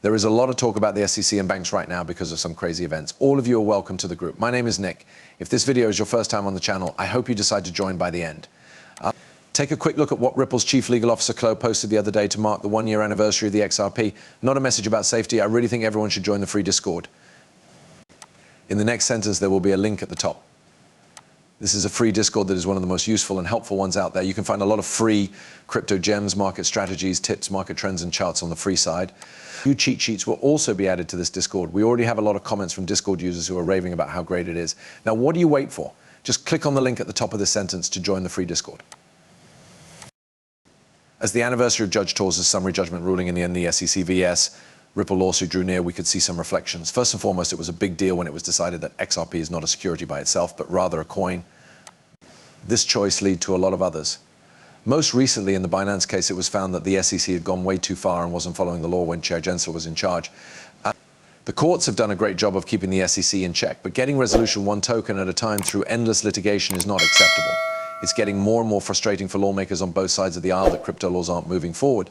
There is a lot of talk about the SEC and banks right now because of some crazy events. All of you are welcome to the group. My name is Nick. If this video is your first time on the channel, I hope you decide to join by the end. Take a quick look at what Ripple's Chief Legal Officer Chloe posted the other day to mark the 1-year anniversary of the XRP. Not a message about safety. I really think everyone should join the free Discord. In the next sentence, there will be a link at the top. This is a free Discord that is one of the most useful and helpful ones out there. You can find a lot of free crypto gems, market strategies, tips, market trends, and charts on the free side. New cheat sheets will also be added to this Discord. We already have a lot of comments from Discord users who are raving about how great it is. Now, what do you wait for? Just click on the link at the top of this sentence to join the free Discord. As the anniversary of Judge Torres' summary judgment ruling in the SEC vs. Ripple lawsuit drew near, we could see some reflections. First and foremost, it was a big deal when it was decided that XRP is not a security by itself, but rather a coin. This choice led to a lot of others. Most recently, in the Binance case, it was found that the SEC had gone way too far and wasn't following the law when Chair Gensler was in charge. The courts have done a great job of keeping the SEC in check, but getting resolution one token at a time through endless litigation is not acceptable. It's getting more and more frustrating for lawmakers on both sides of the aisle that crypto laws aren't moving forward.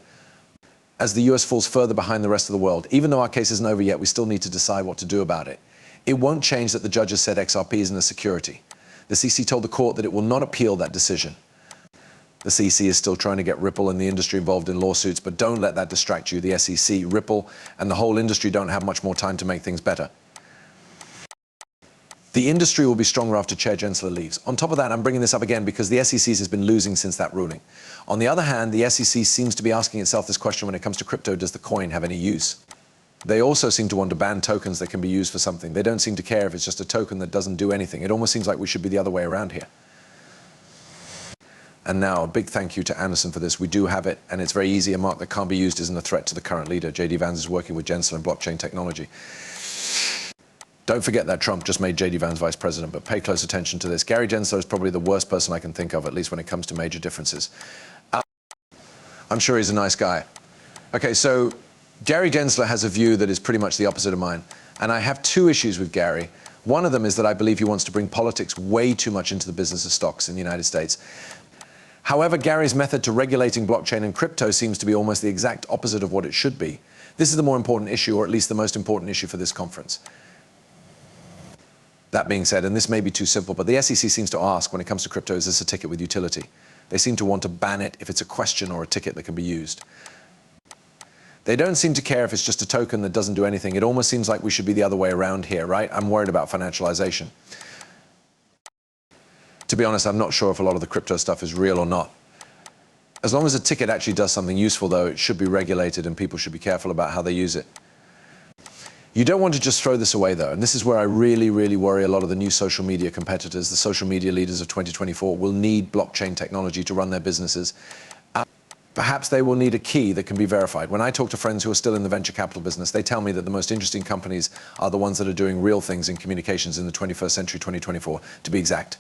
As the US falls further behind the rest of the world, even though our case isn't over yet, we still need to decide what to do about it. It won't change that the judges said XRP isn't a security. The SEC told the court that it will not appeal that decision. The SEC is still trying to get Ripple and the industry involved in lawsuits, but don't let that distract you. The SEC, Ripple, and the whole industry don't have much more time to make things better. The industry will be stronger after Chair Gensler leaves. On top of that, I'm bringing this up again because the SEC has been losing since that ruling. On the other hand, the SEC seems to be asking itself this question when it comes to crypto: does the coin have any use? They also seem to want to ban tokens that can be used for something. They don't seem to care if it's just a token that doesn't do anything. It almost seems like we should be the other way around here. And now, a big thank you to Anderson for this. We do have it, and it's very easy. A mark that can't be used isn't a threat to the current leader. JD Vance is working with Gensler and blockchain technology. Don't forget that Trump just made JD Vance vice president, but pay close attention to this. Gary Gensler is probably the worst person I can think of, at least when it comes to major differences. I'm sure he's a nice guy. Okay, so Gary Gensler has a view that is pretty much the opposite of mine. And I have two issues with Gary. One of them is that I believe he wants to bring politics way too much into the business of stocks in the United States. However, Gary's method to regulating blockchain and crypto seems to be almost the exact opposite of what it should be. This is the more important issue, or at least the most important issue for this conference. That being said, and this may be too simple, but the SEC seems to ask, when it comes to crypto, is this a ticket with utility? They seem to want to ban it if it's a question or a ticket that can be used. They don't seem to care if it's just a token that doesn't do anything. It almost seems like we should be the other way around here, right? I'm worried about financialization. To be honest, I'm not sure if a lot of the crypto stuff is real or not. As long as a ticket actually does something useful, though, it should be regulated and people should be careful about how they use it. You don't want to just throw this away, though, and this is where I really, really worry a lot of the new social media competitors. The social media leaders of 2024 will need blockchain technology to run their businesses. Perhaps they will need a key that can be verified. When I talk to friends who are still in the venture capital business, they tell me that the most interesting companies are the ones that are doing real things in communications in the 21st century, 2024, to be exact.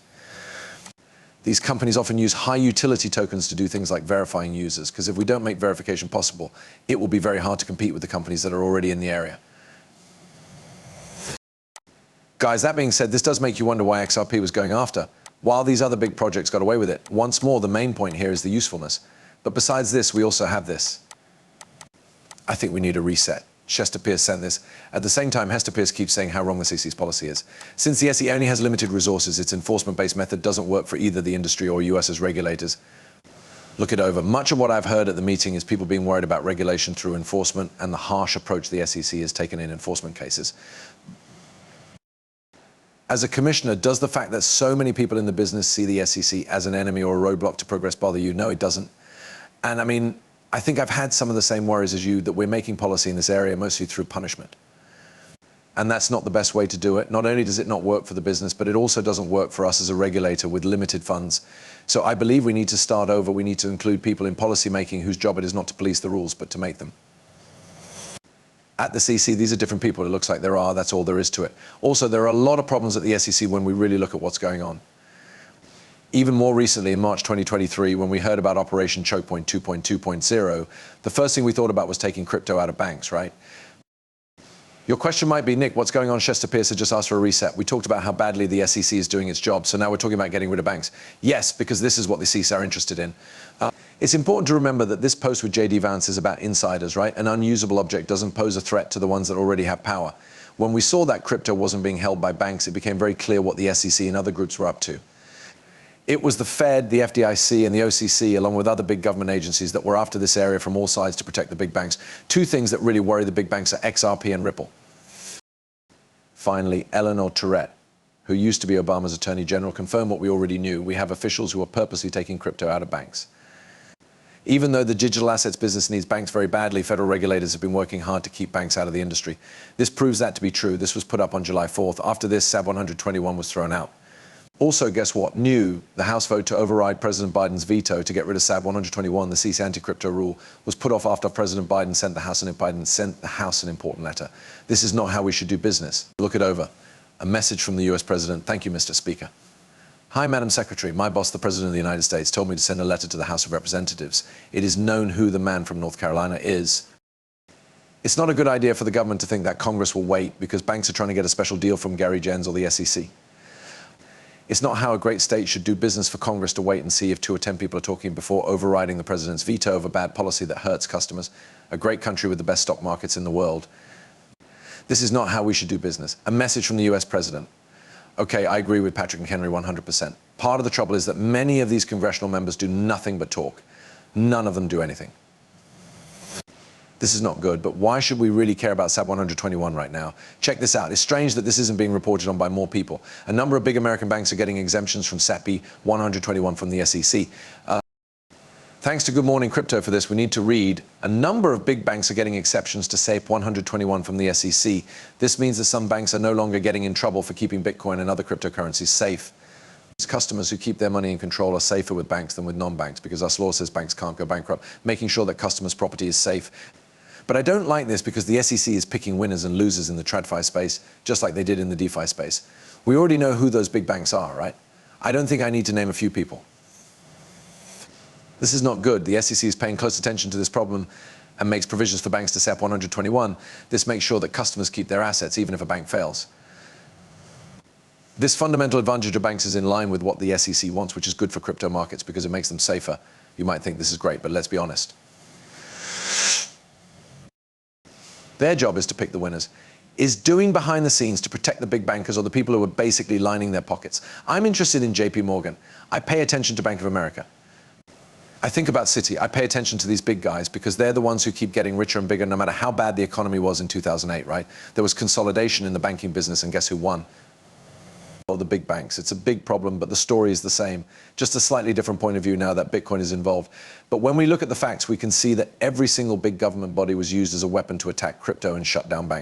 These companies often use high utility tokens to do things like verifying users, because if we don't make verification possible, it will be very hard to compete with the companies that are already in the area. Guys, that being said, this does make you wonder why XRP was going after. While these other big projects got away with it, once more, the main point here is the usefulness. But besides this, we also have this. I think we need a reset. Chester Pierce sent this. At the same time, Hester Pierce keeps saying how wrong the SEC's policy is. Since the SEC only has limited resources, its enforcement-based method doesn't work for either the industry or US as regulators. Look it over. Much of what I've heard at the meeting is people being worried about regulation through enforcement and the harsh approach the SEC has taken in enforcement cases. As a commissioner, does the fact that so many people in the business see the SEC as an enemy or a roadblock to progress bother you? No, it doesn't. And I mean, I think I've had some of the same worries as you, that we're making policy in this area mostly through punishment. And that's not the best way to do it. Not only does it not work for the business, but it also doesn't work for us as a regulator with limited funds. So I believe we need to start over. We need to include people in policy making whose job it is not to police the rules, but to make them. At the SEC, these are different people. It looks like there are. That's all there is to it. Also, there are a lot of problems at the SEC when we really look at what's going on. Even more recently, in March 2023, when we heard about Operation Chokepoint 2.2.0, the first thing we thought about was taking crypto out of banks, right? Your question might be, Nick, what's going on? Chester Pierce had just asked for a reset. We talked about how badly the SEC is doing its job, so now we're talking about getting rid of banks. Yes, because this is what the CISA are interested in. It's important to remember that this post with JD Vance is about insiders, right? An unusable object doesn't pose a threat to the ones that already have power. When we saw that crypto wasn't being held by banks, it became very clear what the SEC and other groups were up to. It was the Fed, the FDIC, and the OCC, along with other big government agencies, that were after this area from all sides to protect the big banks. Two things that really worry the big banks are XRP and Ripple. Finally, Eleanor Tourette, who used to be Obama's Attorney General, confirmed what we already knew. We have officials who are purposely taking crypto out of banks. Even though the digital assets business needs banks very badly, federal regulators have been working hard to keep banks out of the industry. This proves that to be true. This was put up on July 4th. After this, SAB 121 was thrown out. Also, guess what? New, the House vote to override President Biden's veto to get rid of SAB 121, the CISA anti-crypto rule, was put off after President Biden sent the House an important letter. This is not how we should do business. Look it over. A message from the US President. Thank you, Mr. Speaker. Hi, Madam Secretary. My boss, the President of the United States, told me to send a letter to the House of Representatives. It is known who the man from North Carolina is. It's not a good idea for the government to think that Congress will wait because banks are trying to get a special deal from Gary Jens or the SEC. It's not how a great state should do business for Congress to wait and see if 2 or 10 people are talking before overriding the president's veto of a bad policy that hurts customers, a great country with the best stock markets in the world. This is not how we should do business. A message from the US president. Okay, I agree with Patrick and Henry 100%. Part of the trouble is that many of these congressional members do nothing but talk. None of them do anything. This is not good, but why should we really care about SAB 121 right now? Check this out. It's strange that this isn't being reported on by more people. A number of big American banks are getting exemptions from SAB 121 from the SEC. Thanks to Good Morning Crypto for this, we need to read. A number of big banks are getting exceptions to SAB 121 from the SEC. This means that some banks are no longer getting in trouble for keeping Bitcoin and other cryptocurrencies safe. Customers who keep their money in control are safer with banks than with non-banks because our law says banks can't go bankrupt, making sure that customers' property is safe. But I don't like this because the SEC is picking winners and losers in the TradFi space, just like they did in the DeFi space. We already know who those big banks are, right? I don't think I need to name a few people. This is not good. The SEC is paying close attention to this problem and makes provisions for banks to SAB 121. This makes sure that customers keep their assets, even if a bank fails. This fundamental advantage of banks is in line with what the SEC wants, which is good for crypto markets because it makes them safer. You might think this is great, but let's be honest. Their job is to pick the winners. Is doing behind the scenes to protect the big bankers or the people who are basically lining their pockets. I'm interested in JP Morgan. I pay attention to Bank of America. I think about Citi. I pay attention to these big guys because they're the ones who keep getting richer and bigger no matter how bad the economy was in 2008, right? There was consolidation in the banking business and guess who won? The big banks. It's a big problem, but the story is the same. Just a slightly different point of view now that Bitcoin is involved. But when we look at the facts, we can see that every single big government body was used as a weapon to attack crypto and shut down banks.